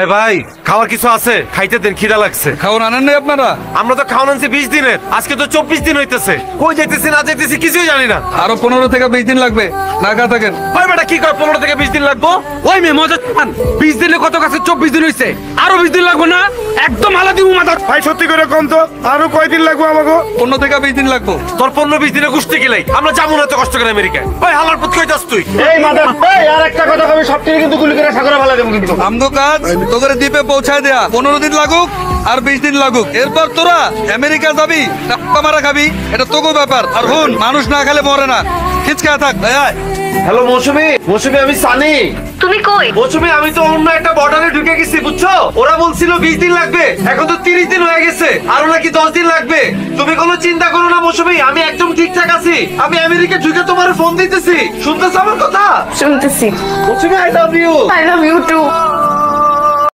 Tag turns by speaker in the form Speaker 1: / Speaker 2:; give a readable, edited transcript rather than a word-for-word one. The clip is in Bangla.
Speaker 1: এই ভাই খাওয়ার কিছু আছে? খাইতে দেন, খিদা লাগছে।
Speaker 2: খাওয়ান আনেন নাই আপনারা?
Speaker 1: আমরা তো খাওয়ান আনছি 20 দিনের, আজকে তো 24 দিন হইতেছে। কই যাইতেছি না যাইতেছি কিছুই জানি না।
Speaker 2: আরো 15 থেকে 20 দিন লাগবে, না খা থাকেন।
Speaker 1: ওই বেটা কি কয় 15 থেকে 20 দিন লাগবো?
Speaker 3: ওই মেয়ে মজা পান, 20 দিনে কত কাছে 24 দিন হইছে, আরো 20 দিন লাগবে না? একদম আলাদা দিব মাথা।
Speaker 4: ভাই সত্যি করে কম তো, আরো কয়দিন লাগবে আমাকে?
Speaker 2: 15 থেকে 20 দিন লাগবে।
Speaker 1: তোর 15-20 দিনে গুষ্টি গেলাই আমরা যাবো না তো কষ্ট করে আমেরিকায়। ওই হালার পুত কই যাস তুই?
Speaker 4: এই মাদার, এই আর একটা কথা কবি, সব থেকে কিন্তু গুলি করে সাগরে ফেলা দেবো কিন্তু।
Speaker 2: আমগো কাজ তোদের দ্বীপে পৌঁছায় দেয়া। 15 দিন লাগুক আর 20 দিন লাগুক, এরপর তোরা আমেরিকা যাবি, টাকা মারা খাবি, এটা তোগো ব্যাপার। আর হুন, মানুষ না খেলে মরে না, খিচকা থাক।
Speaker 1: হ্যালো মৌসুমী, মৌসুমী আমি সানি।
Speaker 5: তুমি কই?
Speaker 1: মৌসুমী আমি তো অন্য একটা বর্ডারে ঢুকে গেছি বুঝছো। ওরা বলছিল 20 দিন লাগবে, এখন তো 30 দিন হয়ে গেছে, আরো নাকি 10 দিন লাগবে। তুমি কোনো চিন্তা করো না মৌসুমী, আমি একদম ঠিকঠাক আছি। আমি আমেরিকা ঢুকে তোমার ফোন দিতেছি, শুনতেছ আমার কথা?
Speaker 5: শুনতেছি।
Speaker 1: Moushumi I love you.
Speaker 5: I love you two.